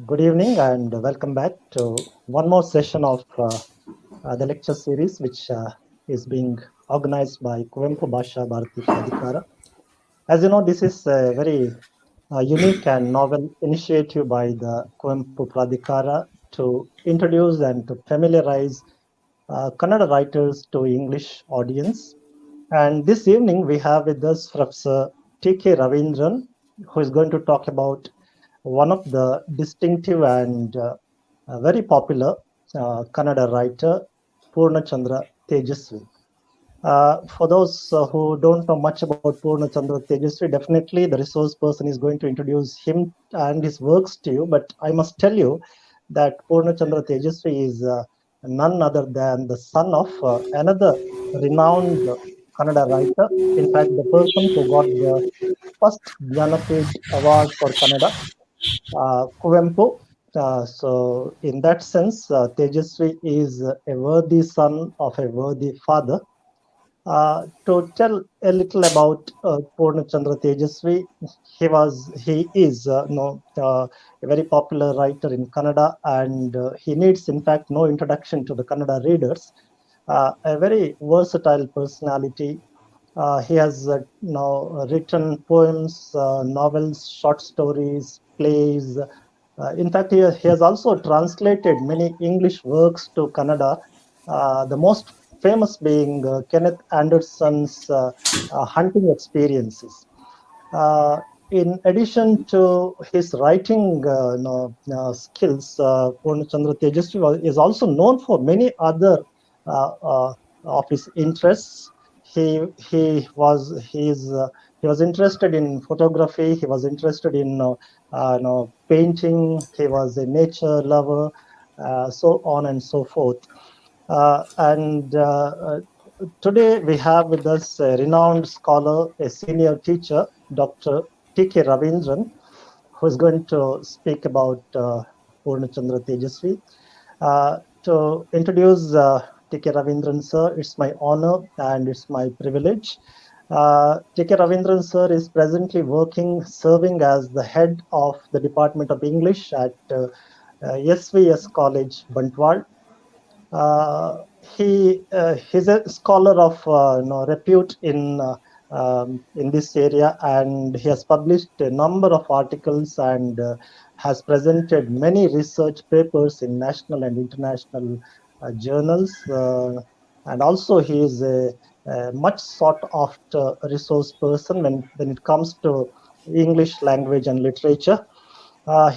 Good evening and welcome back to one more session of the lecture series, which is being organized by Kuvempu Bhasha Bharati Pradhikara. As you know, this is a very unique and novel initiative by the Kuvempu Pradhikara to introduce and to familiarize Kannada writers to English audience. And this evening we have with us Professor T.K. Ravindran, who is going to talk about one of the distinctive and very popular Kannada writer, Purna Chandra Tejasvi. For those who don't know much about Purna Chandra Tejasvi, definitely the resource person is going to introduce him and his works to you. But I must tell you that Purna Chandra Tejasvi is none other than the son of another renowned Kannada writer. In fact, the person who got the first Jnanapith Award for Kannada, Kuvempu. So, in that sense, Tejasvi is a worthy son of a worthy father. To tell a little about Purna Chandra Tejasvi, he is a very popular writer in Kannada, and he needs, in fact, no introduction to the Kannada readers. A very versatile personality. He has now written poems, novels, short stories, plays. In fact, he has also translated many English works to Kannada. The most famous being Kenneth Anderson's hunting experiences. Uh, in addition to his writing skills, Purnachandra Tejasvi is also known for many other uh, uh, of his interests. He was interested in photography. He was interested in painting. He was a nature lover, so on and so forth. And Today we have with us a renowned scholar, a senior teacher, Dr. T.K. Ravindran, who is going to speak about Purnachandra Tejasvi. To introduce T.K. Ravindran sir, it's my honor and it's my privilege. T.K. Ravindran sir is presently serving as the head of the Department of English at SVS College, Bantwal. He's a scholar of repute in this area, and he has published a number of articles and has presented many research papers in national and international journals. And also, he is a much sought after resource person when it comes to English language and literature.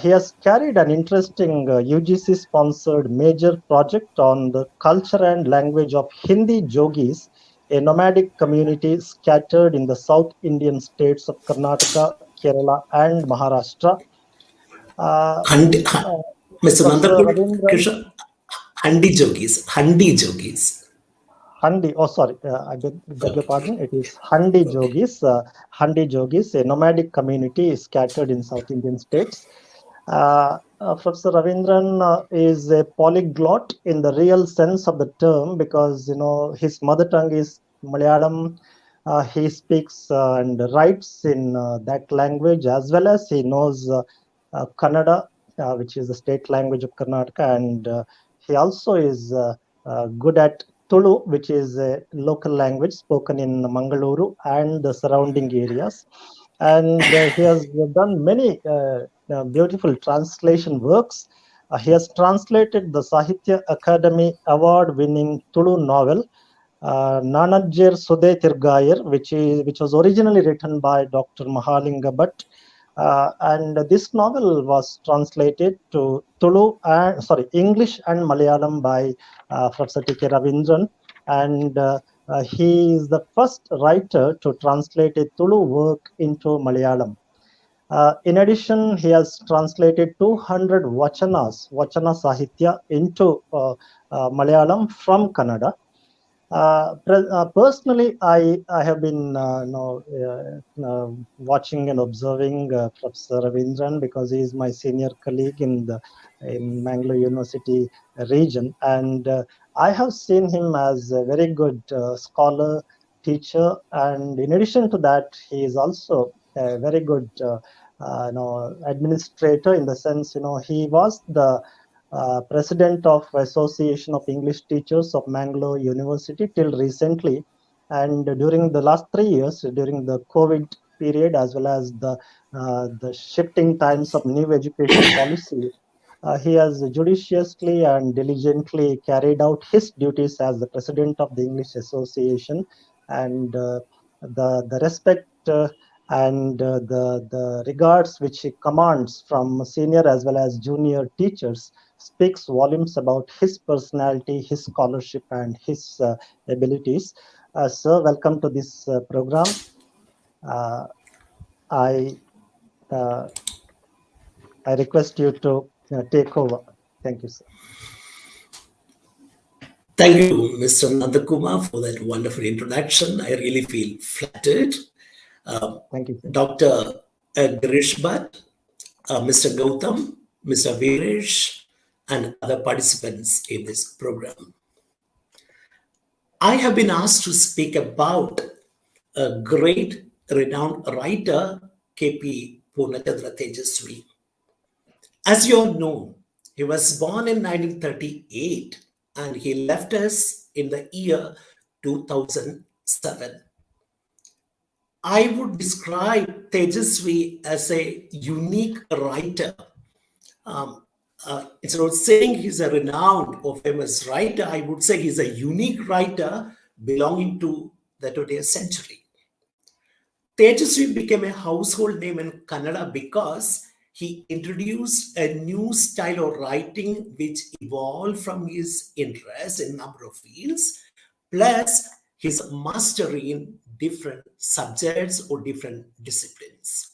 He has carried an interesting UGC sponsored major project on the culture and language of Hindi Jogis, a nomadic community scattered in the South Indian states of Karnataka, Kerala, and Maharashtra. Uh, Handi, uh, Mr. Professor Nandapur Ravindran Krishna, Handi Jogis. Handi, oh sorry, beg your Okay. pardon. It is Handi Okay. Jogis. Handi Jogis, a nomadic community scattered in South Indian states. Professor Ravindran is a polyglot in the real sense of the term because his mother tongue is Malayalam. He speaks and writes in that language as well as he knows Kannada, which is the state language of Karnataka, and he also is good at Tulu, which is a local language spoken in Mangaluru and the surrounding areas. And he has done many beautiful translation works. He has translated the Sahitya Academy Award winning Tulu novel Nanajjer Sude Tirgayar, which was originally written by Dr. Mahalinga Bhatt. And this novel was translated to English and Malayalam by Professor T.K. Ravindran. And he is the first writer to translate a Tulu work into Malayalam. In addition, he has translated 200 Vachana Sahitya into Malayalam from Kannada. Personally, I have been watching and observing Professor Ravindran because he is my senior colleague in Mangalore University region, and I have seen him as a very good scholar, teacher, and in addition to that, he is also a very good administrator, in the sense, he was the president of Association of English Teachers of Mangalore University till recently. And during the last 3 years, during the COVID period, as well as the shifting times of new education policy, he has judiciously and diligently carried out his duties as the president of the English Association, and the respect and the regards which he commands from senior as well as junior teachers speaks volumes about his personality, his scholarship, and his abilities. Sir, welcome to this program. I uh, I request you to take over. Thank you, sir. Thank you, Mr. Nandakumar, for that wonderful introduction. I really feel flattered. Thank you, sir. Dr. Girish Bhatt, Mr. Gautam, Mr. Veeresh, and other participants in this program. I have been asked to speak about a great renowned writer, K.P. Purnachandra Tejaswi. As you all know, he was born in 1938 and he left us in the year 2007. I would describe Tejaswi as a unique writer. Instead of saying he's a renowned or famous writer, I would say he's a unique writer belonging to the 20th century. Tejaswi became a household name in Kannada because he introduced a new style of writing which evolved from his interest in a number of fields, plus his mastery in different subjects or different disciplines.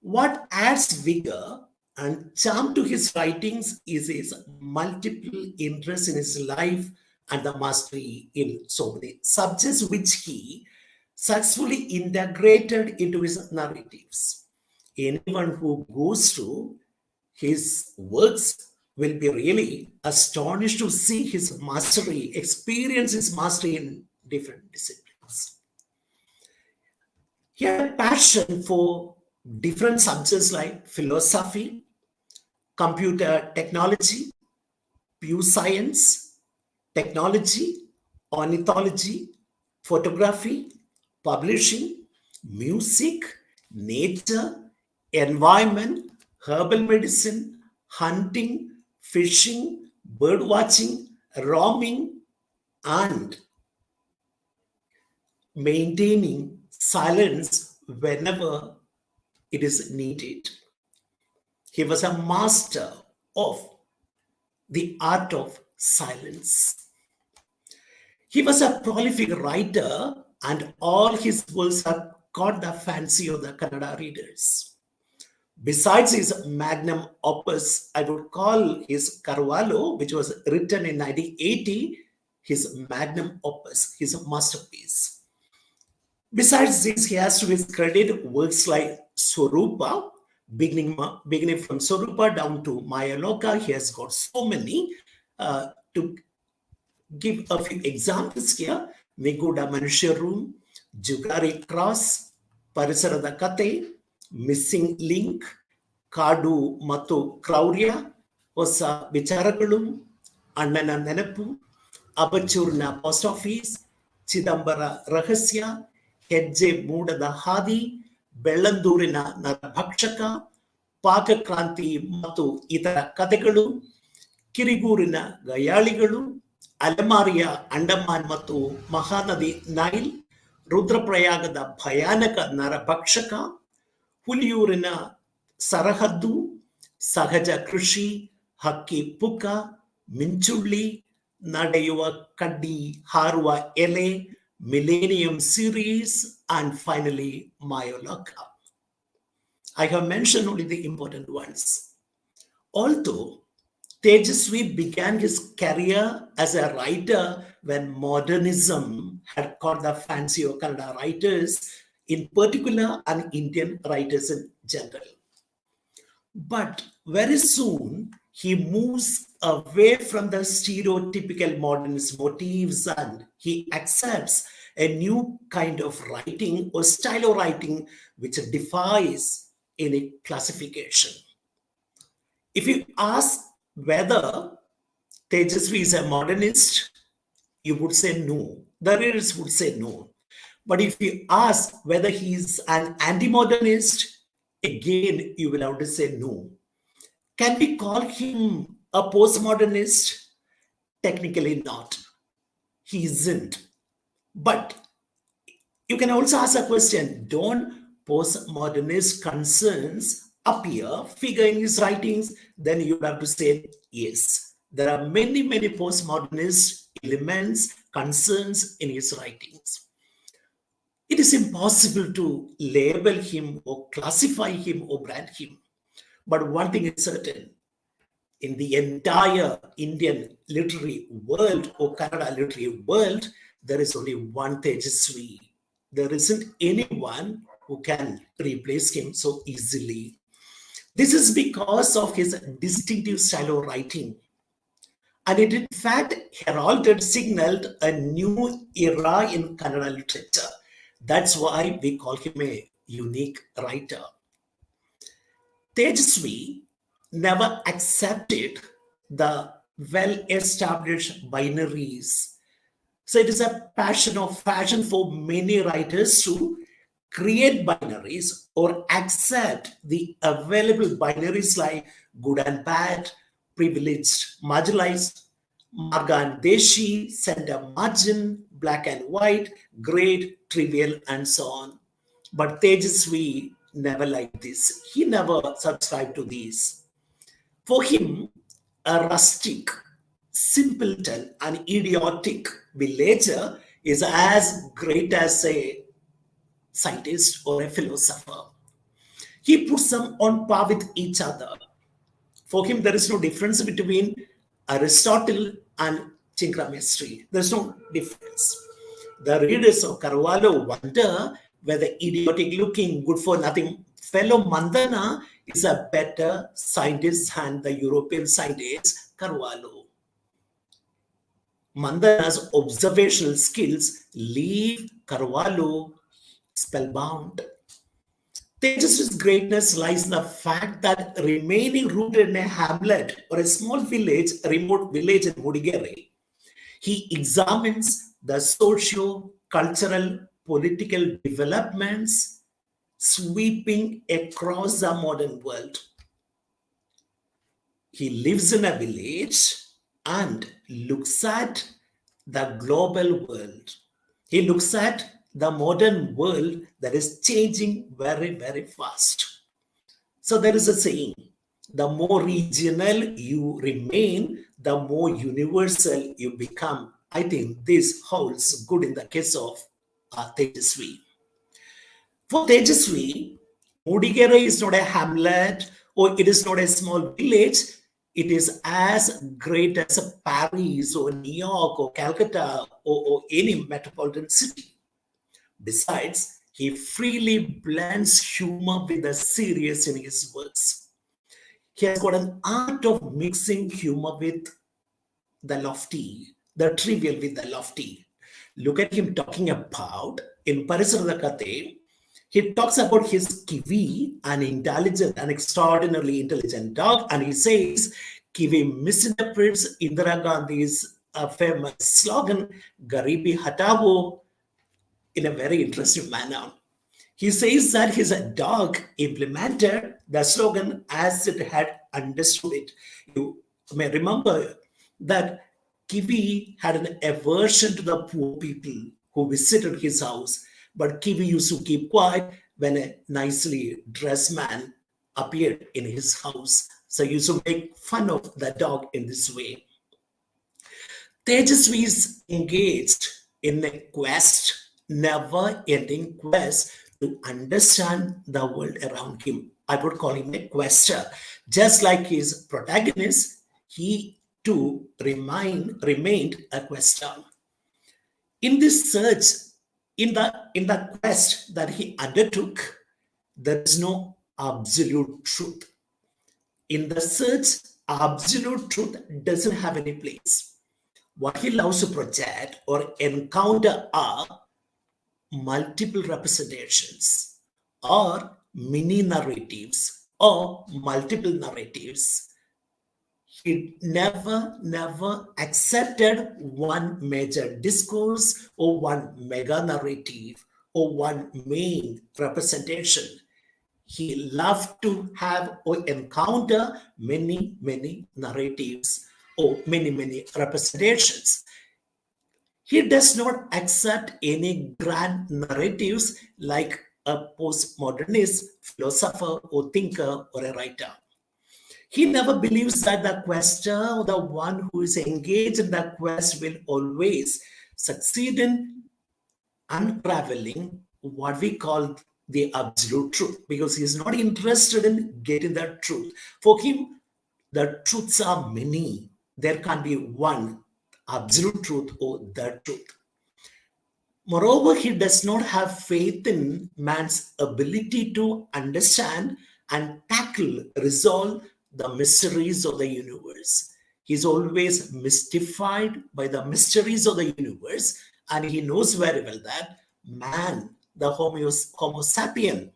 What adds vigor and charm to his writings is his multiple interests in his life and the mastery in so many subjects which he successfully integrated into his narratives. Anyone who goes through his works will be really astonished to see his mastery, experience his mastery in different disciplines. He had a passion for different subjects like philosophy, computer technology, pure science, technology, ornithology, photography, publishing, music, nature, environment, herbal medicine, hunting, fishing, bird watching, roaming, and maintaining silence whenever it is needed. He was a master of the art of silence. He was a prolific writer, and all his works have caught the fancy of the Kannada readers. Besides his magnum opus, I would call his Carvalho, which was written in 1980, his magnum opus, his masterpiece. Besides this, he has to his credit works like Swarupa, beginning from Swarupa down to Mayaloka. He has got so many. To give a few examples here, Niguda Manushya Room, Jugari Cross, Parisarada Kate, Missing Link, Kadu Matu Kraurya, Osa Vicharagalu, Annana Nenapu, Abachurna Post Office, Chidambara Rahasya, Hedje Mudada Hadi, Bellandurina Narabhakshaka, Pakakranti Matu Itara Kategalu, Kirigurina Gayaligalu, Alamariya Andaman Matu Mahanadi Nile, Rudraprayagada Bhayanaka Narabhakshaka, Huliyurina Sarahaddu, Sahaja Krushi, Hakki Puka, Minchulli, Nadayuva Kaddi Harwa Ele, Millennium Series, and finally Mayolaka. I have mentioned only the important ones. Although Tejaswi began his career as a writer when modernism had caught the fancy of Kannada writers, in particular, and Indian writers in general. But very soon, he moves away from the stereotypical modernist motifs and he accepts a new kind of writing or style of writing which defies any classification. If you ask whether Tejasvi is a modernist, you would say no. The readers would say no. But if you ask whether he is an anti-modernist, again you will have to say no. Can we call him a postmodernist? Technically not. He isn't. But you can also ask a question, don't postmodernist concerns figure in his writings? Then you have to say yes. There are many, many postmodernist elements, concerns in his writings. It is impossible to label him or classify him or brand him. But one thing is certain, in the entire Indian literary world or Kannada literary world, there is only one Tejasvi. There isn't anyone who can replace him so easily. This is because of his distinctive style of writing. And it in fact heralded, signaled a new era in Kannada literature. That's why we call him a unique writer. Tejasvi never accepted the well-established binaries. So it is a fashion for many writers to create binaries or accept the available binaries like good and bad, privileged, marginalized, Marga and Deshi, center margin, black and white, great, trivial, and so on. But Tejasvi never liked this. He never subscribed to these. For him, a rustic, simpleton, and idiotic villager is as great as a scientist or a philosopher. He puts them on par with each other. For him, there is no difference between Aristotle and Chinquamestri. There's no difference. The readers of Carvalho wonder whether idiotic looking, good for nothing fellow Mandana is a better scientist than the European scientist Carvalho. Mandana's observational skills leave Carvalho spellbound. Tejasvi's greatness lies in the fact that remaining rooted in a hamlet or a small village, a remote village in Mudigere, he examines the socio-cultural, political developments sweeping across the modern world. He lives in a village and looks at the global world. He looks at the modern world that is changing very, very fast. So there is a saying, the more regional you remain, the more universal you become. I think this holds good in the case of Tejasvi. For Tejasvi, Mudigere is not a hamlet or it is not a small village. It is as great as a Paris or New York or Calcutta or any metropolitan city. Besides, he freely blends humor with the serious in his works. He has got an art of mixing humor with the lofty, the trivial with the lofty. Look at him talking about, in Parisarada Kate, he talks about his Kiwi, an intelligent, an extraordinarily intelligent dog, and he says, Kiwi misinterprets Indira Gandhi's famous slogan, Garibi Hatavo, in a very interesting manner. He says that his dog implemented the slogan as it had understood it. You may remember that Kiwi had an aversion to the poor people who visited his house, but Kiwi used to keep quiet when a nicely dressed man appeared in his house. So he used to make fun of the dog in this way. Tejasvi is engaged in a quest, never-ending quest to understand the world around him. I would call him a quester. Just like his protagonist, he too remained a quester. In this search, in the quest that he undertook, there is no absolute truth. In the search, absolute truth doesn't have any place. What he loves to project or encounter are multiple representations or mini narratives or multiple narratives. He never accepted one major discourse or one mega narrative or one main representation. He loved to have or encounter many narratives or many representations. He does not accept any grand narratives like a postmodernist philosopher or thinker or a writer. He never believes that the quester or the one who is engaged in the quest will always succeed in unraveling what we call the absolute truth, because he is not interested in getting that truth. For him, the truths are many. There can't be one absolute truth or the truth. Moreover, he does not have faith in man's ability to understand and tackle, resolve the mysteries of the universe. He's always mystified by the mysteries of the universe, and he knows very well that man, the Homo sapien,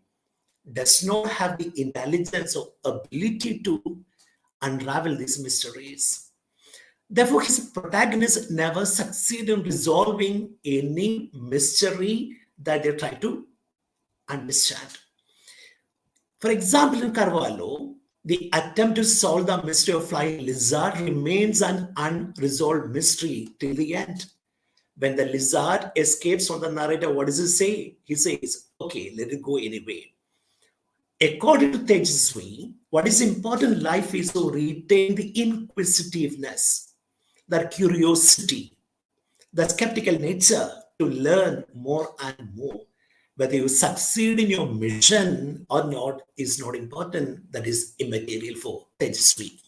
does not have the intelligence or ability to unravel these mysteries. Therefore, his protagonist never succeed in resolving any mystery that they try to understand. For example, in Carvalho, the attempt to solve the mystery of flying lizard remains an unresolved mystery till the end. When the lizard escapes from the narrator, what does he say? He says, okay, let it go anyway. According to Tejasvi, what is important in life is to retain the inquisitiveness, the curiosity, the skeptical nature to learn more and more. Whether you succeed in your mission or not is not important. That is immaterial for Tejasvi.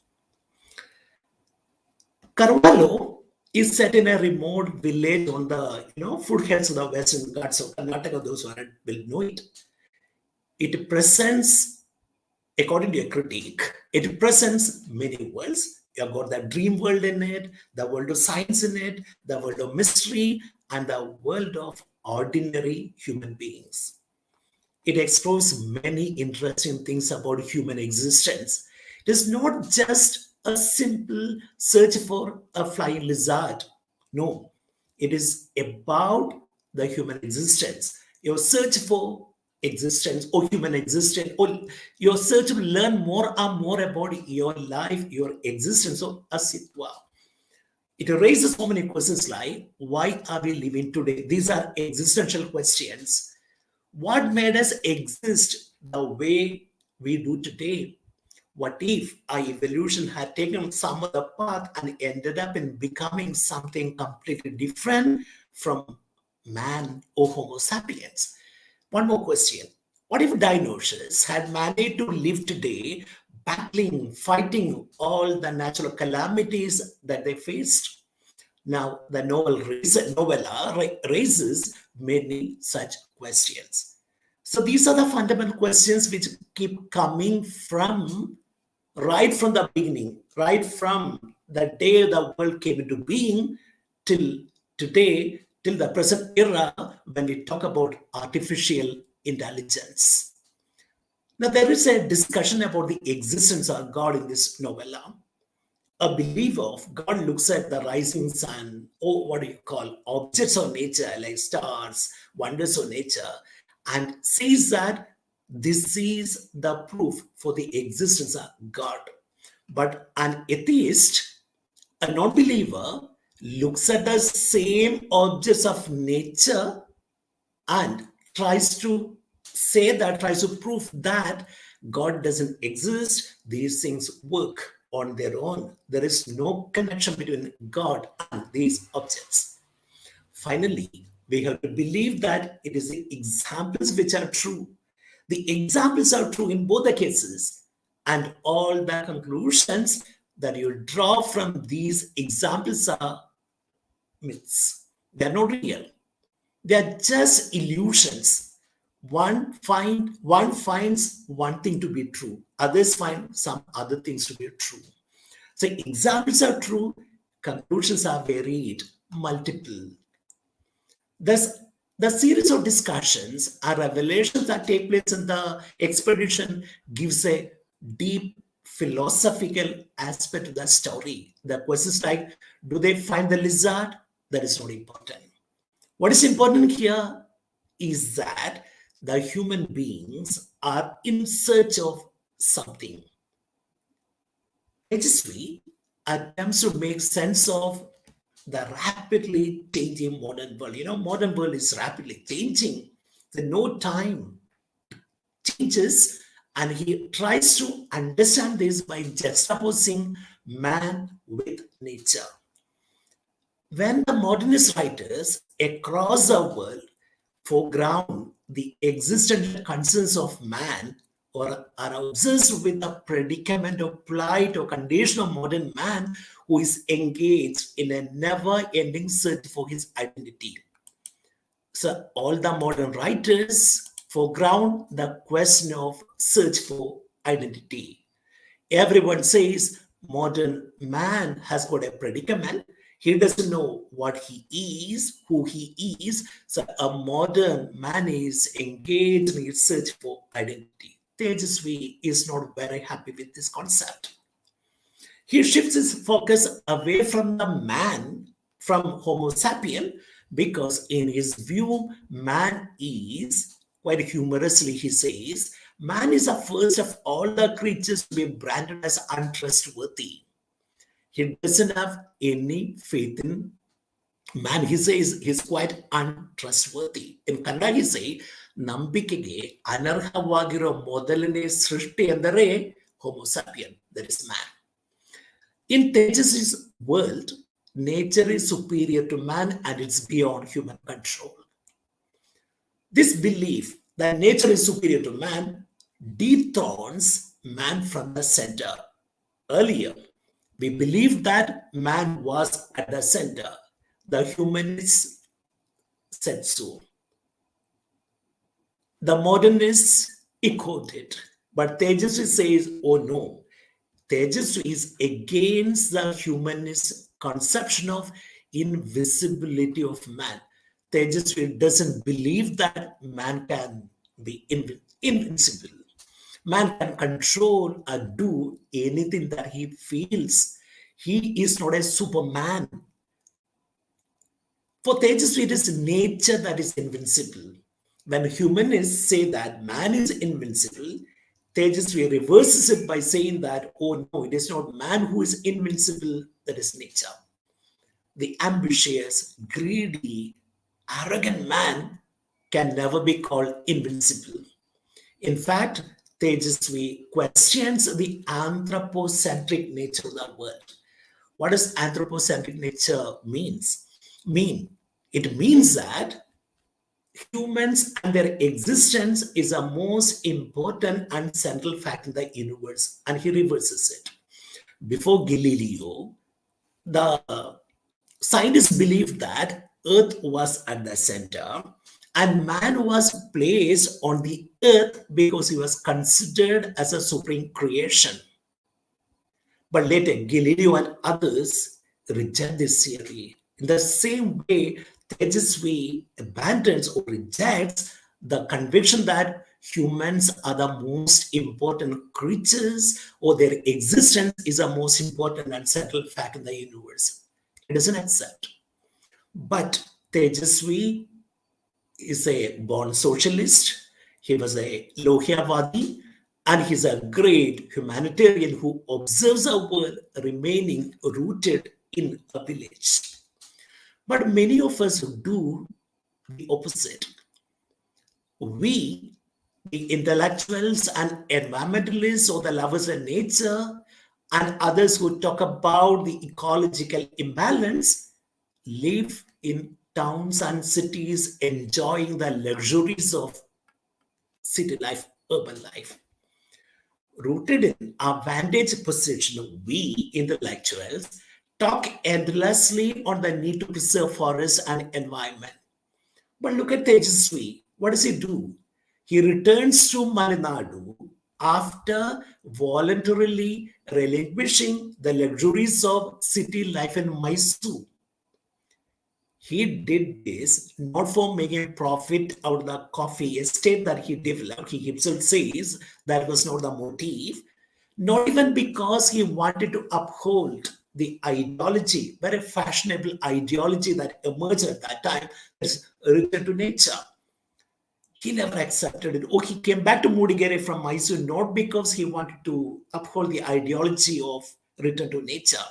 Carvalho is set in a remote village on the foothills of the Western Ghats of Karnataka. Those who will know it. It presents, according to a critique, it presents many worlds. You've got the dream world in it, the world of science in it, the world of mystery, and the world of ordinary human beings. It explores many interesting things about human existence. It is not just a simple search for a flying lizard. No, it is about the human existence. Your search for existence or human existence, or your search to learn more and more about your life, your existence, or asitva. It raises so many questions like, why are we living today? These are existential questions. What made us exist the way we do today? What if our evolution had taken some other path and ended up in becoming something completely different from man or Homo sapiens? One more question. What if dinosaurs had managed to live today, battling, fighting all the natural calamities that they faced? Now, the novella raises many such questions. So these are the fundamental questions which keep coming from right from the beginning, right from the day the world came into being till today, till the present era when we talk about artificial intelligence. Now, there is a discussion about the existence of God in this novella. A believer of God looks at the rising sun, or what do you call objects of nature like stars, wonders of nature, and says that this is the proof for the existence of God. But an atheist, a non-believer, looks at the same objects of nature and tries to tries to prove that God doesn't exist. These things work on their own. There is no connection between God and these objects. Finally, we have to believe that it is the examples which are true. The examples are true in both the cases, and all the conclusions that you draw from these examples are myths. They are not real. They are just illusions. One finds one thing to be true, others find some other things to be true. So examples are true, conclusions are varied, multiple. Thus, The series of discussions and revelations that take place in the expedition gives a deep philosophical aspect to the story. The questions like, do they find the lizard? That is not important. What is important here is that the human beings are in search of something. HSV attempts to make sense of the rapidly changing modern world. Modern world is rapidly changing. There's no time changes, and he tries to understand this by juxtaposing man with nature. When the modernist writers across the world foreground the existential concerns of man or are obsessed with the predicament of plight or condition of modern man who is engaged in a never-ending search for his identity. So all the modern writers foreground the question of search for identity. Everyone says modern man has got a predicament. He doesn't know what he is, who he is. So a modern man is engaged in his search for identity. Tejasvi is not very happy with this concept. He shifts his focus away from the man, from Homo sapien, because in his view, man is, quite humorously he says, man is the first of all the creatures to be branded as untrustworthy. He doesn't have any faith in man. He says he's quite untrustworthy. In Kannada, he say, ನಂಬಿಕೆಗೆ ಅನರ್ಹವಾಗಿರೋ ಮೊದಲನೇ ಸೃಷ್ಟಿ ಎಂದರೆ homo ಸಾಪಿಯನ್, that is man. In Tejas's world, nature is superior to man and it's beyond human control. This belief that nature is superior to man dethrones man from the center. Earlier, we believed that man was at the center. The humanists said so. The modernists echoed it. But Tejasvi says, oh no, Tejasvi is against the humanist conception of invisibility of man. Tejasvi doesn't believe that man can be invincible. Man can control or do anything that he feels. He is not a superman. For Tejasvi, it is nature that is invincible. When humanists say that man is invincible, Tejasvi reverses it by saying that, oh no, it is not man who is invincible, that is nature. The ambitious, greedy, arrogant man can never be called invincible. In fact, Tejasvi questions the anthropocentric nature of the world. What does anthropocentric nature mean? It means that humans and their existence is a most important and central fact in the universe, and he reverses it. Before Galileo, the scientists believed that Earth was at the center and man was placed on the earth because he was considered as a supreme creation. But later, Galileo and others reject this theory. In the same way, Tejasvi abandons or rejects the conviction that humans are the most important creatures or their existence is the most important and central fact in the universe. It doesn't accept. But Tejasvi is a born socialist. He was a Lohiavadi, and he's a great humanitarian who observes our world remaining rooted in a village. But many of us do the opposite. We, the intellectuals and environmentalists or the lovers of nature, and others who talk about the ecological imbalance, live in towns and cities enjoying the luxuries of city life, urban life. Rooted in our vantage position, we intellectuals talk endlessly on the need to preserve forests and environment. But look at Tejasvi. What does he do? He returns to Malenadu after voluntarily relinquishing the luxuries of city life in Mysore. He did this not for making profit out of the coffee estate that he developed. He himself says that was not the motive, not even because he wanted to uphold the ideology, very fashionable ideology that emerged at that time, is return to nature. He never accepted it. Oh, he came back to Mudigere from Mysore not because he wanted to uphold the ideology of return to nature.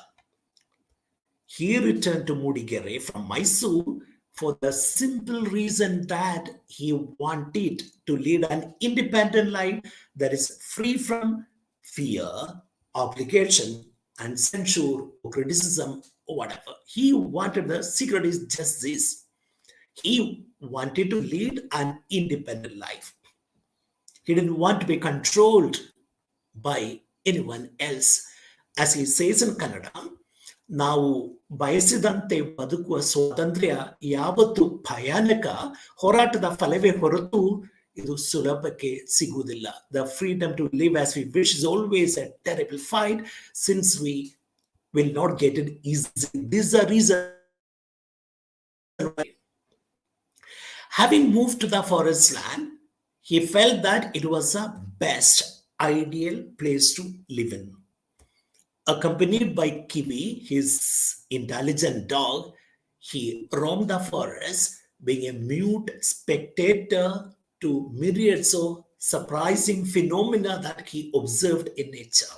He returned to Mudigere from Mysore for the simple reason that he wanted to lead an independent life that is free from fear, obligation, and censure or criticism or whatever. He wanted, the secret is just this. He wanted to lead an independent life. He didn't want to be controlled by anyone else. As he says in Kannada, ನಾವು ಬಯಸಿದಂತೆ ಬದುಕುವ ಸ್ವಾತಂತ್ರ್ಯ ಯಾವತ್ತು ಭಯಾನಕ ಹೋರಾಟದ ಫಲವೇ ಹೊರತು ಇದು ಸುಲಭಕ್ಕೆ ಸಿಗುವುದಿಲ್ಲ. The freedom to live as we wish is always a terrible fight, since we will not get it easy. This is the reason why. Having moved to the forest land, he felt that it was the best, ideal place to live in. Accompanied by Kiwi, his intelligent dog, he roamed the forest, being a mute spectator to myriads of surprising phenomena that he observed in nature.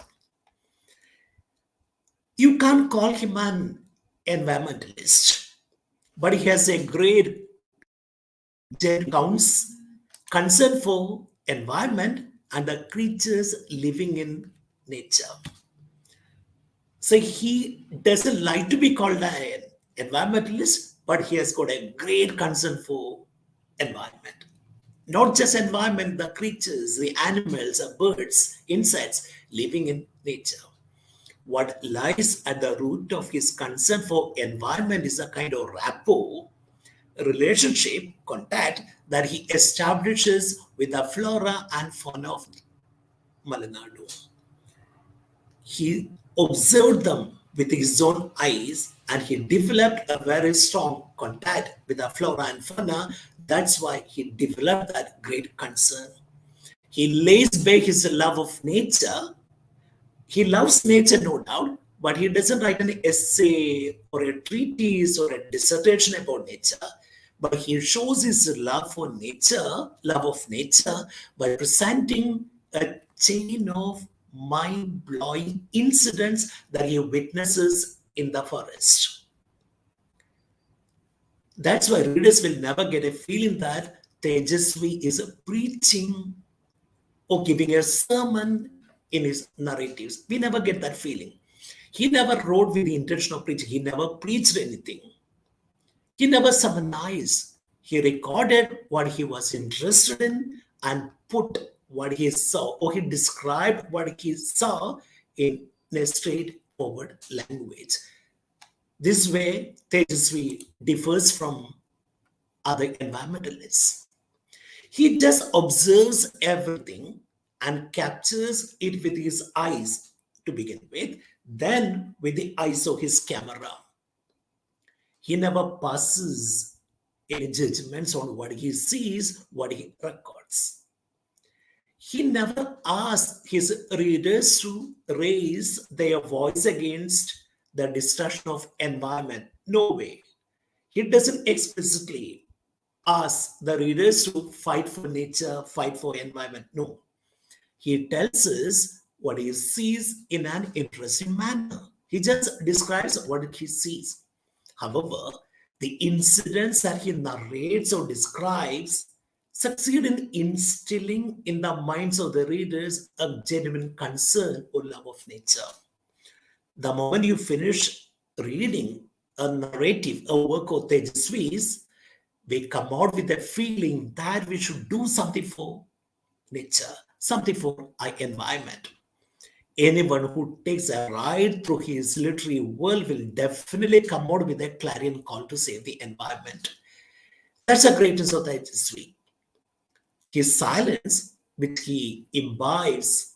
You can't call him an environmentalist, but he has a great concern for environment and the creatures living in nature. So he doesn't like to be called an environmentalist, but he has got a great concern for environment. Not just environment, the creatures, the animals, the birds, insects living in nature. What lies at the root of his concern for environment is a kind of rapport, relationship, contact that he establishes with the flora and fauna of Malenadu. He observed them with his own eyes and he developed a very strong contact with the flora and fauna. That's why he developed that great concern. He lays bare his love of nature. He loves nature, no doubt, but he doesn't write an essay or a treatise or a dissertation about nature. But he shows his love for nature, love of nature, by presenting a chain of mind-blowing incidents that he witnesses in the forest. That's why readers will never get a feeling that Tejasvi is preaching or giving a sermon in his narratives. We never get that feeling. He never wrote with the intention of preaching. He never preached anything. He never sermonized. He recorded what he was interested in and put what he saw, or he described what he saw in a straightforward language. This way, Tejasvi differs from other environmentalists. He just observes everything and captures it with his eyes to begin with, then with the eyes of his camera. He never passes any judgments on what he sees, what he records. He never asks his readers to raise their voice against the destruction of environment. No way. He doesn't explicitly ask the readers to fight for nature, fight for environment. No. He tells us what he sees in an interesting manner. He just describes what he sees. However, the incidents that he narrates or describes succeed in instilling in the minds of the readers a genuine concern or love of nature. The moment you finish reading a narrative, a work of Tejasvi's, we come out with a feeling that we should do something for nature, something for our environment. Anyone who takes a ride through his literary world will definitely come out with a clarion call to save the environment. That's the greatness of Tejasvi. His silence, which he imbibes,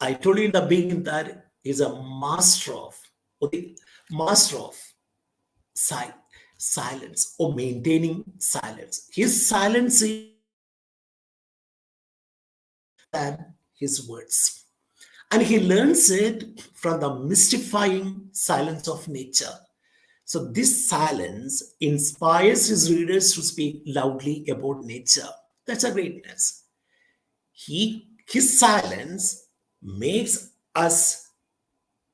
I told you in the beginning that he's a master of silence. silence or maintaining silence. His silence is than his words. And he learns it from the mystifying silence of nature. So this silence inspires his readers to speak loudly about nature. That's a greatness. His silence makes us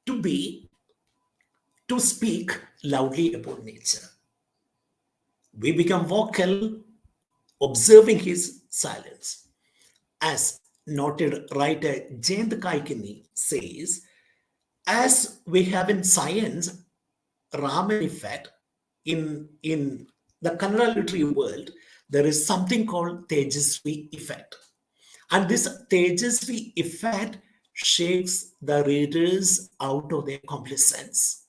to speak loudly about nature. We become vocal, observing his silence. As noted writer Jayant Kaikini says, as we have in science, Raman effect, in the Kannada literary world, there is something called Tejasvi effect. And this Tejasvi effect shakes the readers out of their complacence.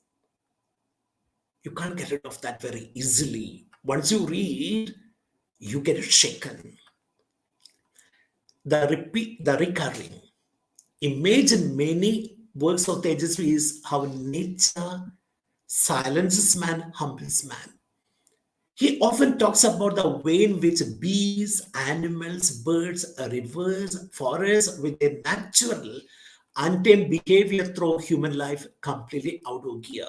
You can't get rid of that very easily. Once you read, you get shaken. The recurring image in many works of Tejasvi is how nature silences man, humbles man. He often talks about the way in which bees, animals, birds, rivers, forests, with their natural, untamed behavior throw human life completely out of gear.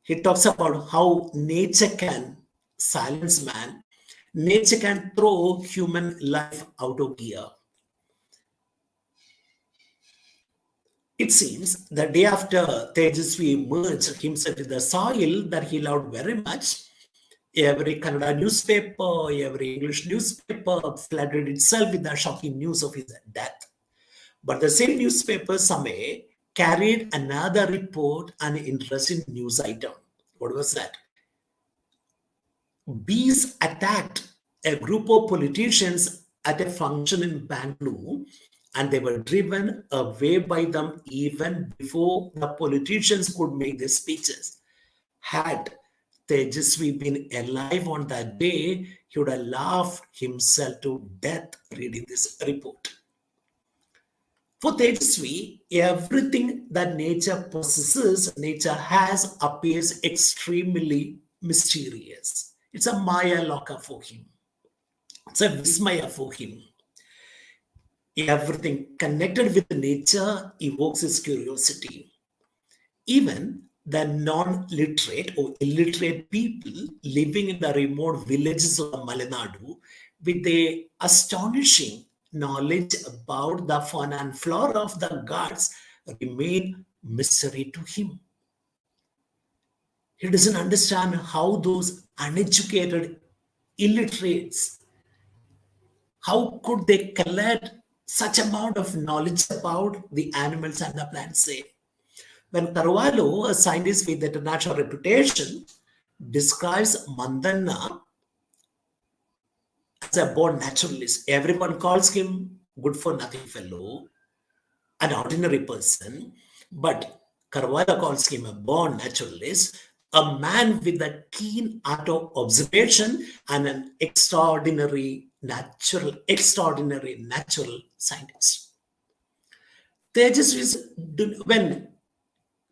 He talks about how nature can silence man, nature can throw human life out of gear. It seems the day after Tejasvi merged himself with the soil that he loved very much, every Kannada newspaper, every English newspaper flooded itself with the shocking news of his death. But the same newspaper, Samay, carried another report, an interesting news item. What was that? Bees attacked a group of politicians at a function in Bangalore, and they were driven away by them even before the politicians could make their speeches. Had Tejasvi been alive on that day, he would have laughed himself to death reading this report. For Tejasvi, everything that nature possesses, nature has, appears extremely mysterious. It's a Maya Loka for him. It's a Vismaya for him. Everything connected with nature evokes his curiosity. Even the non-literate or illiterate people living in the remote villages of Malenadu with the astonishing knowledge about the fauna and flora of the gods remain mystery to him. He doesn't understand how those uneducated illiterates, how could they collect such amount of knowledge about the animals and the plants say. When Carvalho, a scientist with international reputation, describes Mandana as a born naturalist, everyone calls him good for nothing fellow, an ordinary person, but Carvalho calls him a born naturalist, a man with a keen art of observation and an extraordinary natural scientist. When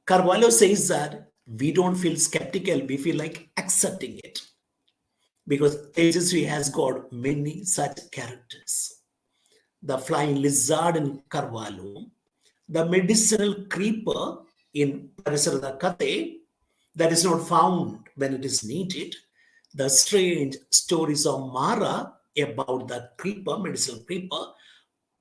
Carvalho says that we don't feel skeptical, we feel like accepting it. Because Tejasvi has got many such characters. The flying lizard in Carvalho, the medicinal creeper in Parisarada Kate that is not found when it is needed, the strange stories of Mara about the creeper, medicinal creeper,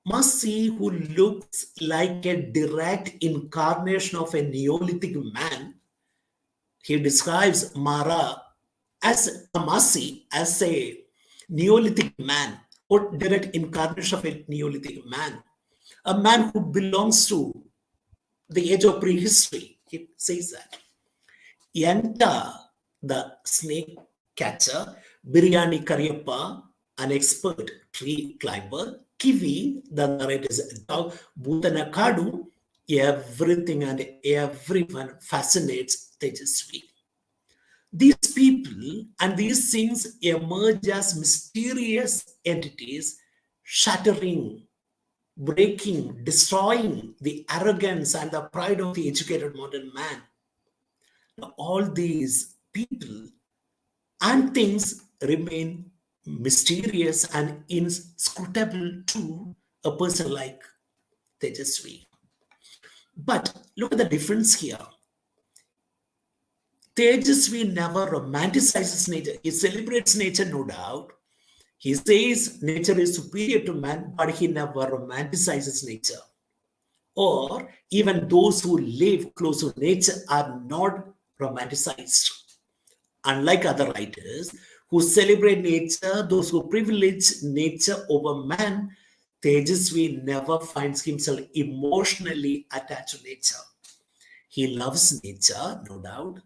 Masi, who looks like a direct incarnation of a Neolithic man. He describes Mara as a Masi, as a Neolithic man, or direct incarnation of a Neolithic man, a man who belongs to the age of prehistory. He says that. Yanta, the snake catcher, Biryani Karyappa, an expert tree climber, Kivi, the narrator's dog, Bhutana Kadu, everything and everyone fascinates Tejasvi. These people and these things emerge as mysterious entities, shattering, breaking, destroying the arrogance and the pride of the educated modern man. All these people and things remain mysterious and inscrutable to a person like Tejasvi. But look at the difference here. Tejasvi never romanticizes nature. He celebrates nature, no doubt. He says nature is superior to man, but he never romanticizes nature. Or even those who live close to nature are not romanticized. Unlike other writers who celebrate nature, those who privilege nature over man, Tejasvi never finds himself emotionally attached to nature. He loves nature, no doubt.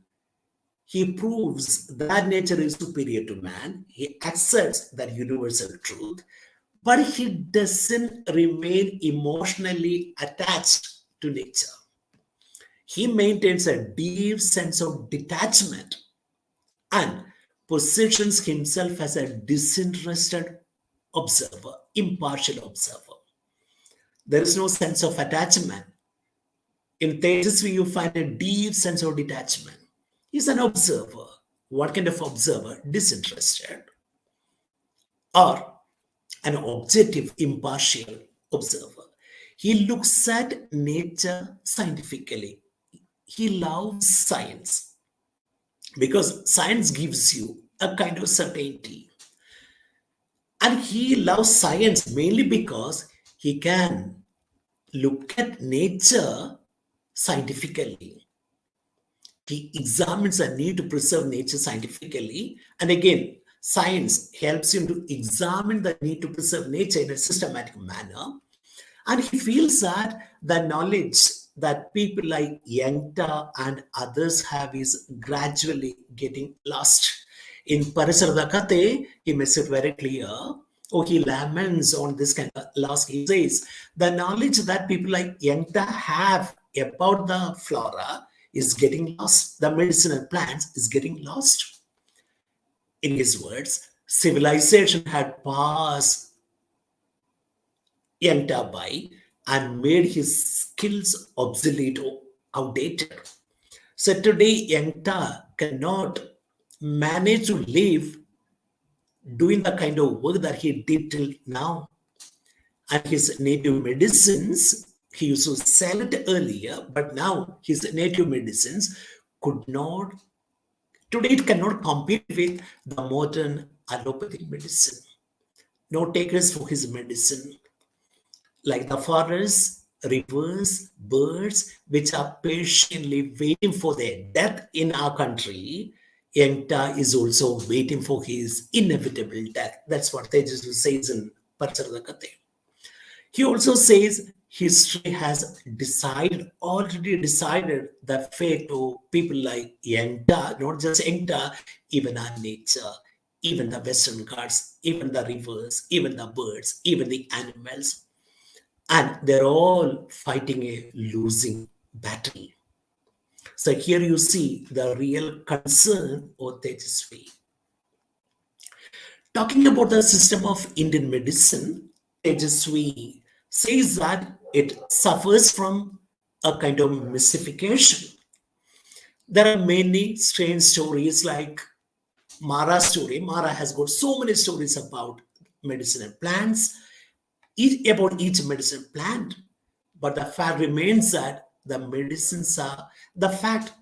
He proves that nature is superior to man. He accepts that universal truth, but he doesn't remain emotionally attached to nature. He maintains a deep sense of detachment and positions himself as a disinterested observer, impartial observer. There is no sense of attachment. In Tejasvi, you find a deep sense of detachment. He's an observer. What kind of observer? Disinterested or an objective, impartial observer. He looks at nature scientifically. He loves science because science gives you a kind of certainty. And he loves science mainly because he can look at nature scientifically. He examines the need to preserve nature scientifically. And again, science helps him to examine the need to preserve nature in a systematic manner. And he feels that the knowledge that people like Yengta and others have is gradually getting lost. In Parasarada Kate, he makes it very clear, or he laments on this kind of loss. He says, the knowledge that people like Yengta have about the flora is getting lost. The medicinal plants is getting lost. In his words, civilization had passed Yengta by and made his skills obsolete or outdated. So today, Yengta cannot manage to live doing the kind of work that he did till now. And his native medicines, he used to sell it earlier, but now his native medicines could not, today it cannot compete with the modern allopathic medicine. No takers for his medicine, like the forests, rivers, birds, which are patiently waiting for their death in our country. Yengta is also waiting for his inevitable death. That's what Tejas says in Parasarada Kate. He also says history has already decided the fate of people like Yengta, not just Yengta, even our nature, even the Western Ghats, even the rivers, even the birds, even the animals. And they're all fighting a losing battle. So here you see the real concern of Tejasvi. Talking about the system of Indian medicine, Tejasvi says that it suffers from a kind of mystification. There are many strange stories like Mara's story. Mara has got so many stories about medicinal plants, about each medicinal plant. But the fact remains that the medicines are the fact.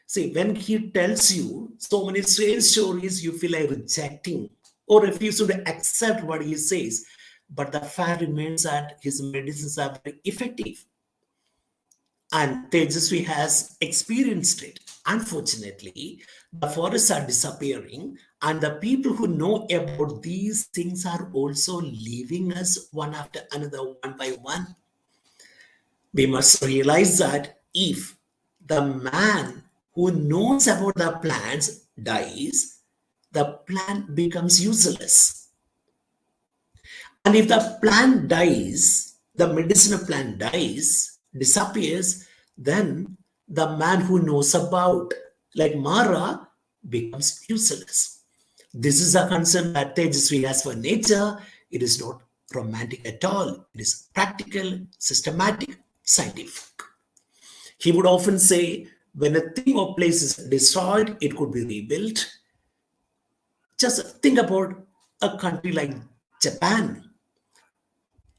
See, when he tells you so many strange stories, you feel like rejecting or refuse to accept what he says. But the fact remains that his medicines are very effective. And Tejasvi has experienced it. Unfortunately, the forests are disappearing, and the people who know about these things are also leaving us one after another, one by one. We must realize that if the man who knows about the plants dies, the plant becomes useless. And if the plant dies, the medicinal plant dies, disappears, then the man who knows about, like Mara, becomes useless. This is a concern that Tejasvi has for nature. It is not romantic at all. It is practical, systematic, scientific. He would often say, when a thing or place is destroyed, it could be rebuilt. Just think about a country like Japan.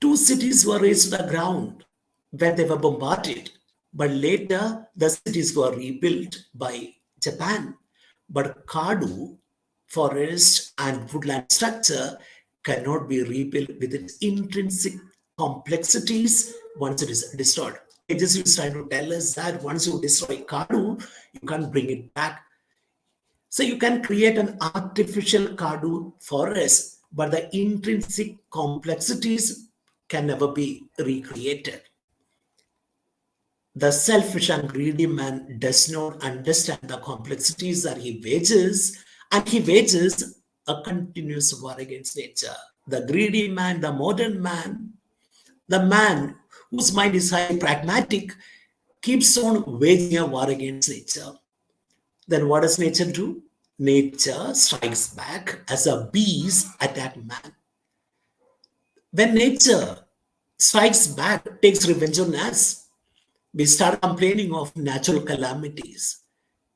Two cities were razed to the ground when they were bombarded, but later the cities were rebuilt by Japan. But Kadu forest and woodland structure cannot be rebuilt with its intrinsic complexities once it is destroyed. It just is trying to tell us that once you destroy Kadu, you can't bring it back. So you can create an artificial Kadu forest, but the intrinsic complexities can never be recreated. The selfish and greedy man does not understand the complexities that he wages, and he wages a continuous war against nature. The greedy man, the modern man, the man whose mind is highly pragmatic, keeps on waging a war against nature. Then what does nature do? Nature strikes back as a beast attack man. When nature strikes back, takes revenge on us, we start complaining of natural calamities.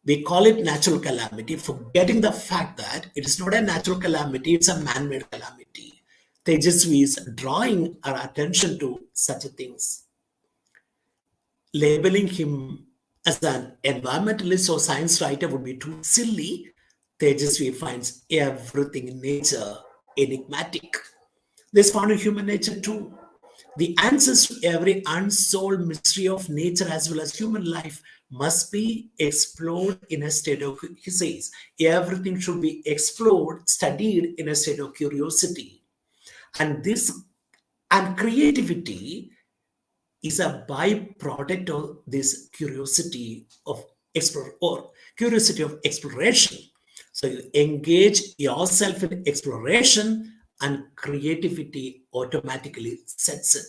We call it natural calamity, forgetting the fact that it is not a natural calamity, it's a man-made calamity. Tejasvi is drawing our attention to such things. Labeling him as an environmentalist or science writer would be too silly. Tejasvi finds everything in nature enigmatic. This found in human nature too. The answers to every unsolved mystery of nature as well as human life must be explored in a state of, he says, everything should be explored, studied in a state of curiosity. And this and creativity is a byproduct of this curiosity of curiosity of exploration. So you engage yourself in exploration and creativity automatically sets in.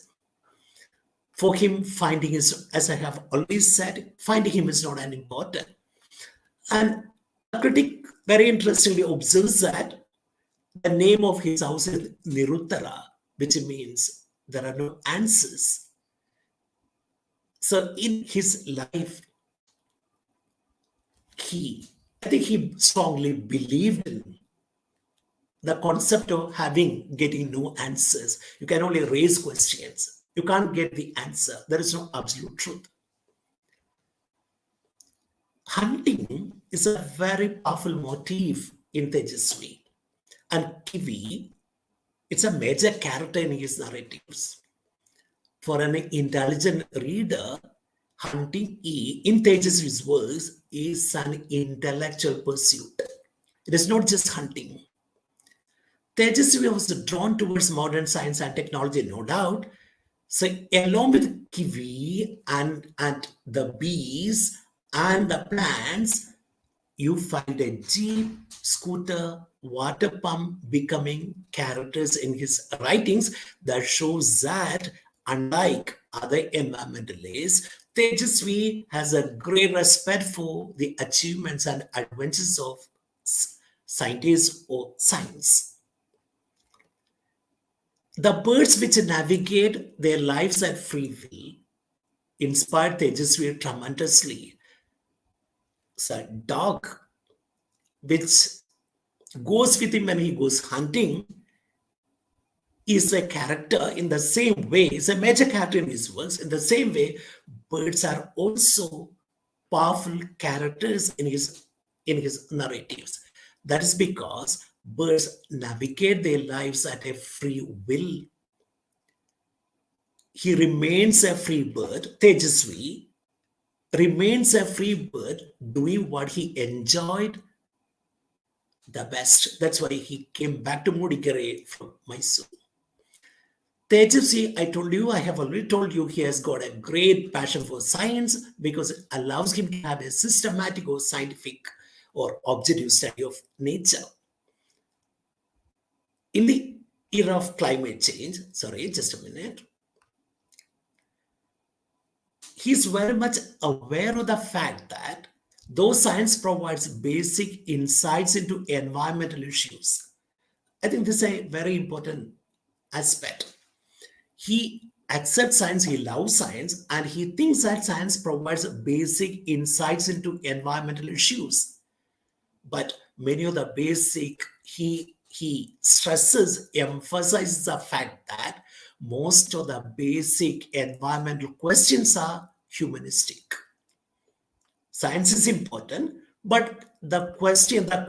For him, finding is, as I have always said, finding him is not an important. And a critic very interestingly observes that the name of his house is Niruttara, which means there are no answers. So in his life, I think he strongly believed in the concept of getting no answers. You can only raise questions. You can't get the answer. There is no absolute truth. Hunting is a very powerful motif in Tejasvi. And Kivi, it's a major character in his narratives. For an intelligent reader, hunting in Tejasvi's words is an intellectual pursuit. It is not just hunting. Tejasvi was drawn towards modern science and technology, no doubt. So along with Kiwi and the bees and the plants, you find a jeep, scooter, water pump becoming characters in his writings that shows that unlike other environmentalists, Tejasvi has a great respect for the achievements and adventures of scientists or science. The birds which navigate their lives at free will inspire Tejasvi tremendously. So a dog which goes with him when he goes hunting is a character in the same way, is a major character in his works. In the same way, birds are also powerful characters in his narratives. That is because birds navigate their lives at a free will. He remains a free bird. Tejasvi remains a free bird doing what he enjoyed the best. That's why he came back to Mudigere from Mysore. Tejasvi, I have already told you, he has got a great passion for science because it allows him to have a systematic or scientific or objective study of nature. In the era of climate change, sorry, just a minute, he's very much aware of the fact that though science provides basic insights into environmental issues, I think this is a very important aspect. He accepts science, he loves science, and he thinks that science provides basic insights into environmental issues. But many of the basic he emphasizes the fact that most of the basic environmental questions are humanistic. Science is important, but environmental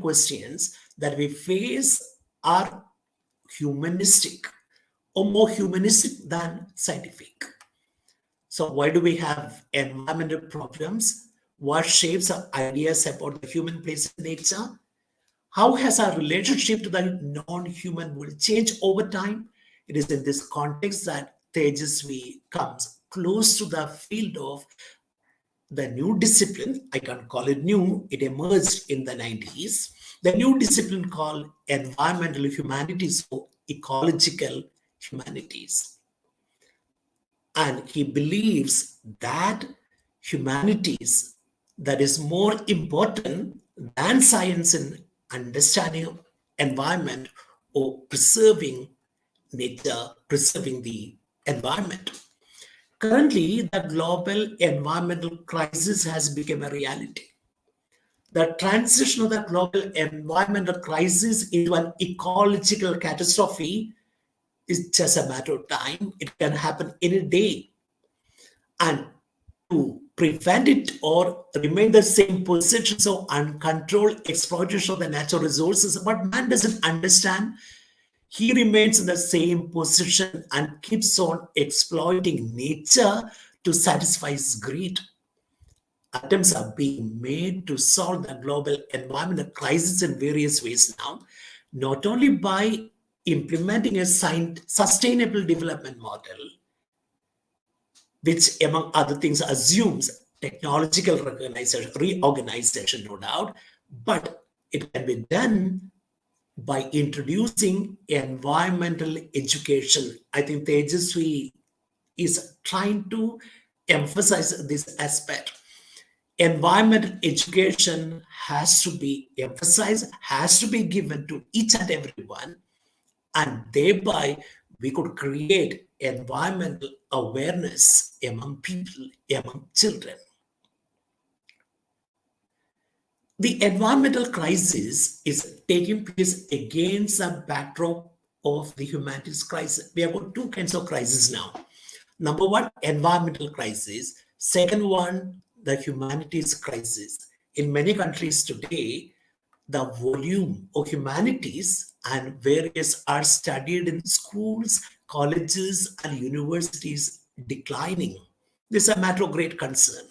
questions that we face are humanistic or more humanistic than scientific. So why do we have environmental problems? What shapes our ideas about the human place in nature? How has our relationship to the non-human world changed over time? It is in this context that Tejasvi comes close to the field of the new discipline. I can't call it new, it emerged in the 90s. The new discipline called environmental humanities or ecological humanities. And he believes that humanities that is more important than science in understanding environment or preserving nature, preserving the environment. Currently, the global environmental crisis has become a reality. The transition of the global environmental crisis into an ecological catastrophe is just a matter of time. It can happen any day. And to prevent it or remain the same positions of uncontrolled exploitation of the natural resources, but man doesn't understand. He remains in the same position and keeps on exploiting nature to satisfy his greed. Attempts are being made to solve the global environmental crisis in various ways now, not only by implementing a sustainable development model, which, among other things, assumes technological reorganization, no doubt, but it can be done by introducing environmental education. I think Tejasvi is trying to emphasize this aspect. Environmental education has to be emphasized, has to be given to each and everyone, and thereby we could create environmental awareness among people, among children. The environmental crisis is taking place against the backdrop of the humanities crisis. We have got two kinds of crises now. Number one, environmental crisis. Second one, the humanities crisis. In many countries today, the volume of humanities and various are studied in schools, colleges, and universities declining. This is a matter of great concern.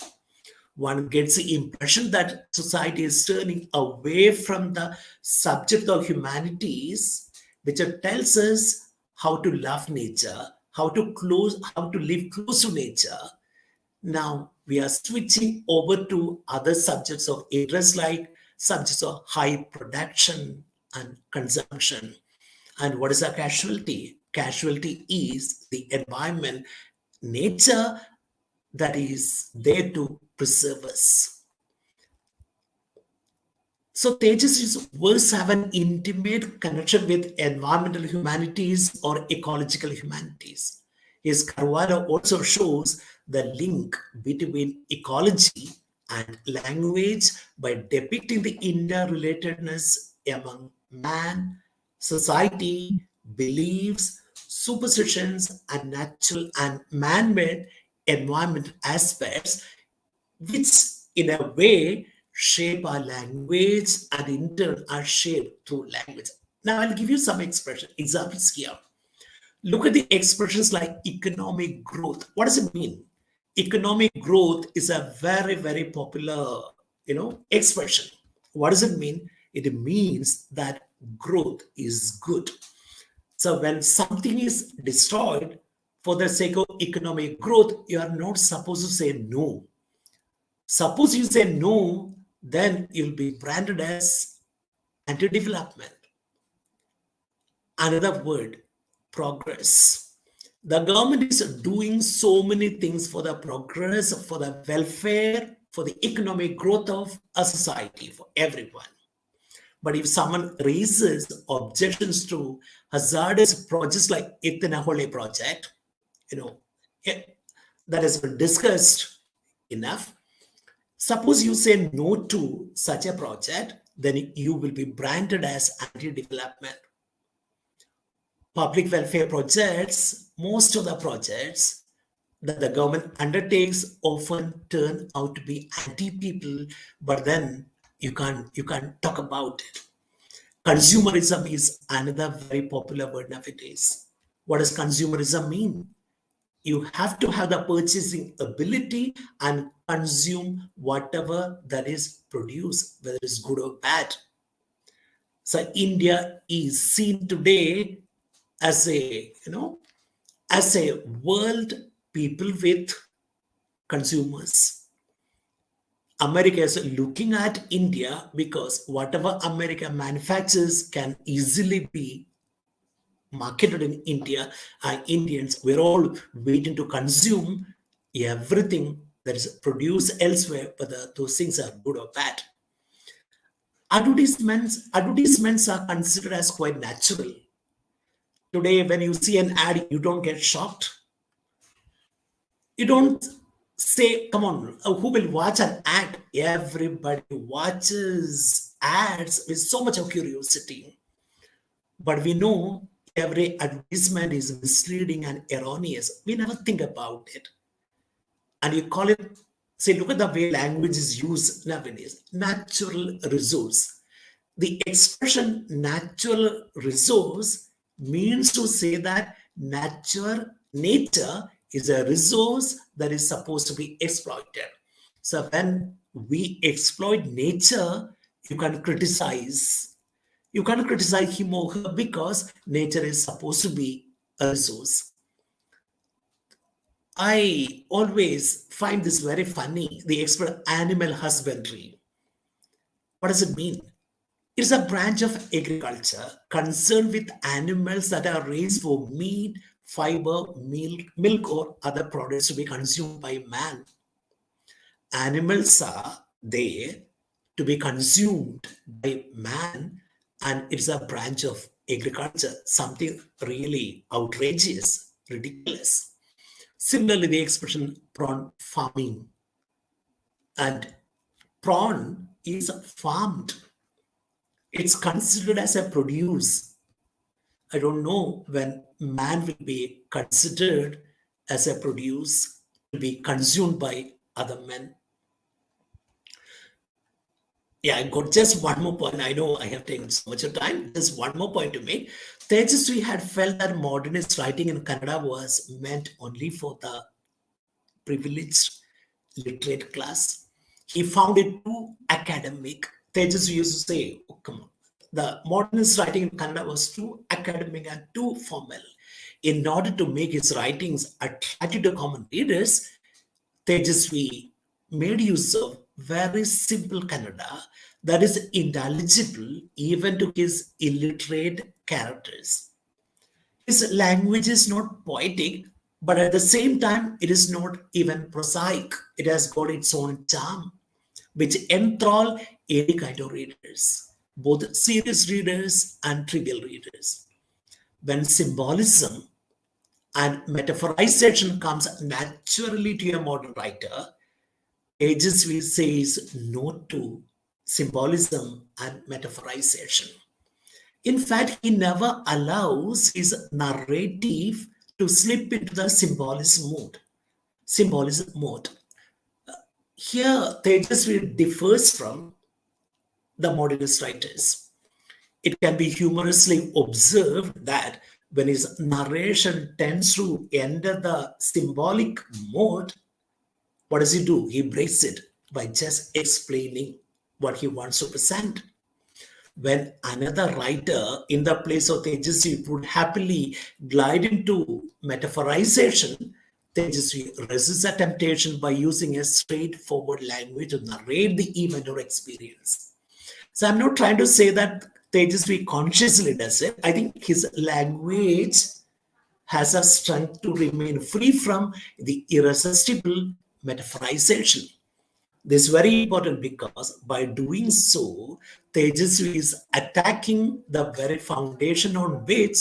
One gets the impression that society is turning away from the subject of humanities, which tells us how to love nature, how to live close to nature. Now we are switching over to other subjects of interest, like subjects of high production and consumption. And what is a casualty? Casualty is the environment, nature that is there to preserve us. So Tejas's works have an intimate connection with environmental humanities or ecological humanities. His Carvalho also shows the link between ecology and language by depicting the interrelatedness among man, society, beliefs, superstitions, and natural and man-made environment aspects, which in a way shape our language and in turn are shaped through language. Now I'll give you some examples here. Look at the expressions like economic growth. What does it mean? Economic growth is a very, very popular, expression. What does it mean? It means that growth is good. So when something is destroyed for the sake of economic growth, you are not supposed to say no. Suppose you say no, then you'll be branded as anti-development. Another word, progress. The government is doing so many things for the progress, for the welfare, for the economic growth of a society, for everyone. But if someone raises objections to hazardous projects like Ithanahole project, that has been discussed enough. Suppose you say no to such a project, then you will be branded as anti-development. Public welfare projects, most of the projects that the government undertakes often turn out to be anti-people, but then you can't talk about it. Consumerism is another very popular word nowadays. What does consumerism mean? You have to have the purchasing ability and consume whatever that is produced, whether it's good or bad. So India is seen today as a world people with consumers. America is looking at India because whatever America manufactures can easily be marketed in India, and Indians, we're all waiting to consume everything that is produced elsewhere, whether those things are good or bad. Advertisements are considered as quite natural. Today, when you see an ad, you don't get shocked. You don't say, come on, who will watch an ad? Everybody watches ads with so much of curiosity. But we know every advertisement is misleading and erroneous. We never think about it. And you call it, say, look at the way language is used nowadays, natural resource. The expression natural resource means to say that nature is a resource that is supposed to be exploited. So when we exploit nature, you can criticize. You can't criticize him or her because nature is supposed to be a resource. I always find this very funny, the expression animal husbandry. What does it mean? It's a branch of agriculture concerned with animals that are raised for meat, fiber, milk, or other products to be consumed by man. Animals are there to be consumed by man, and it's a branch of agriculture, something really outrageous, ridiculous. Similarly, the expression prawn farming, and prawn is farmed. It's considered as a produce. I don't know when man will be considered as a produce to be consumed by other men. Yeah, I got just one more point. I know I have taken so much of time. Just one more point to make. Tejasvi had felt that modernist writing in Kannada was meant only for the privileged literate class. He found it too academic. Tejasvi used to say, oh, come on. The modernist writing in Kannada was too academic and too formal. In order to make his writings attractive to common readers, Tejasvi made use of very simple Kannada that is intelligible even to his illiterate characters. His language is not poetic, but at the same time, it is not even prosaic. It has got its own charm, which enthrall any kind of readers, both serious readers and trivial readers. When symbolism and metaphorization comes naturally to a modern writer, Tejasvi says no to symbolism and metaphorization. In fact, he never allows his narrative to slip into the symbolism mode. Symbolism mode. Here, Tejasvi differs from the modernist writers. It can be humorously observed that when his narration tends to enter the symbolic mode, what does he do? He breaks it by just explaining what he wants to present. When another writer in the place of Tejasvi would happily glide into metaphorization, Tejasvi resists the temptation by using a straightforward language to narrate the event or experience. So I'm not trying to say that Tejasvi consciously does it. I think his language has a strength to remain free from the irresistible metaphorization. This is very important because by doing so, Tejasvi is attacking the very foundation on which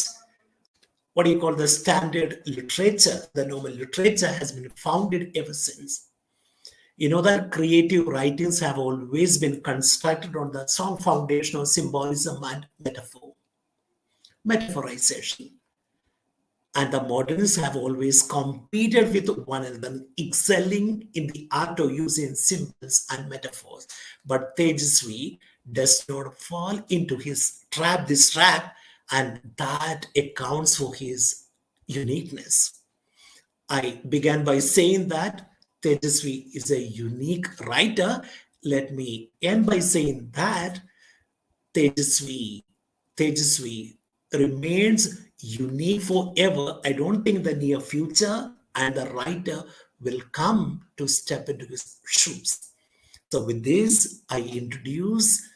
what you call the standard literature, the normal literature has been founded ever since. You know that creative writings have always been constructed on the strong foundation of symbolism and metaphorization. And the modernists have always competed with one another, excelling in the art of using symbols and metaphors. But Tejasvi does not fall into this trap, and that accounts for his uniqueness. I began by saying that Tejasvi is a unique writer. Let me end by saying that Tejasvi, Tejasvi remains unique forever. I don't think the near future and the writer will come to step into his shoes. So with this, I introduce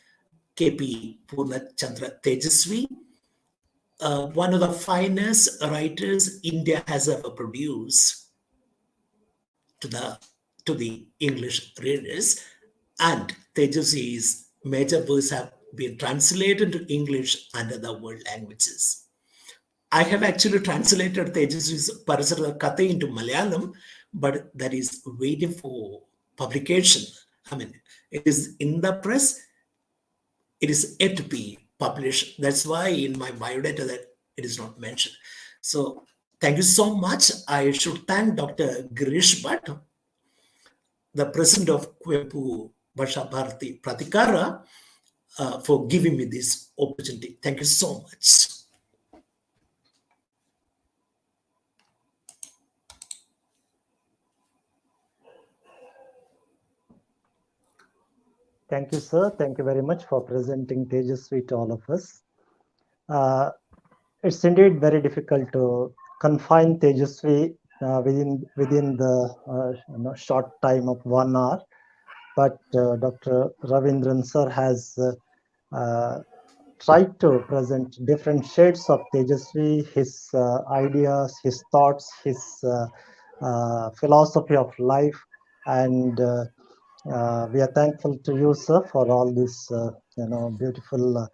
KP Purnachandra Tejasvi, one of the finest writers India has ever produced to the English readers, and Tejasvi's major works have been translated to English and other world languages. I have actually translated Tejasvi's Parasara Katha into Malayalam, but that is waiting for publication. I mean, it is in the press, it is yet to be published. That's why in my biodata that it is not mentioned. So thank you so much. I should thank Dr. Girish Bhatt, the president of Kwempu Bhasha Bharati Pratikara, for giving me this opportunity. Thank you so much. Thank you, sir. Thank you very much for presenting Tejasvi to all of us. It's indeed very difficult to confine Tejasvi within the short time of 1 hour. But Dr. Ravindran sir has tried to present different shades of Tejasvi, his ideas, his thoughts, his philosophy of life, and we are thankful to you, sir, for all these beautiful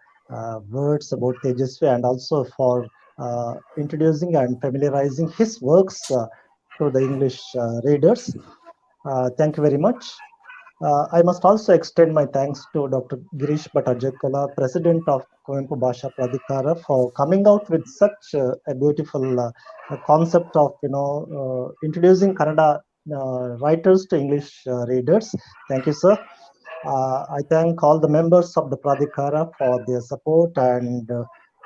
words about Tejasvi, and also for introducing and familiarizing his works to the English readers. Thank you very much. I must also extend my thanks to Dr. Girish Bhattajakkala, President of Kwempu Bhasha Pradhikara, for coming out with such a beautiful concept of introducing Kannada writers to English readers. Thank you, sir. I thank all the members of the Pradhikara for their support, and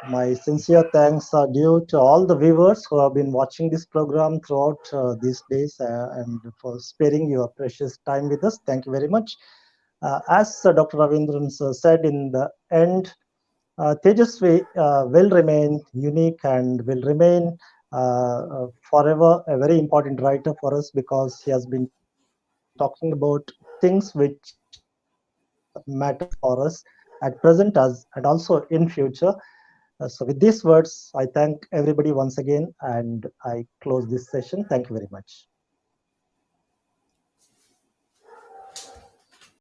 my sincere thanks are due to all the viewers who have been watching this program throughout these days and for sparing your precious time with us. Thank you very much. As Dr. Ravindran said in the end, Tejasvi will remain unique and will remain forever a very important writer for us, because he has been talking about things which matter for us at present as and also in future. So with these words, I thank everybody once again, and I close this session. Thank you very much.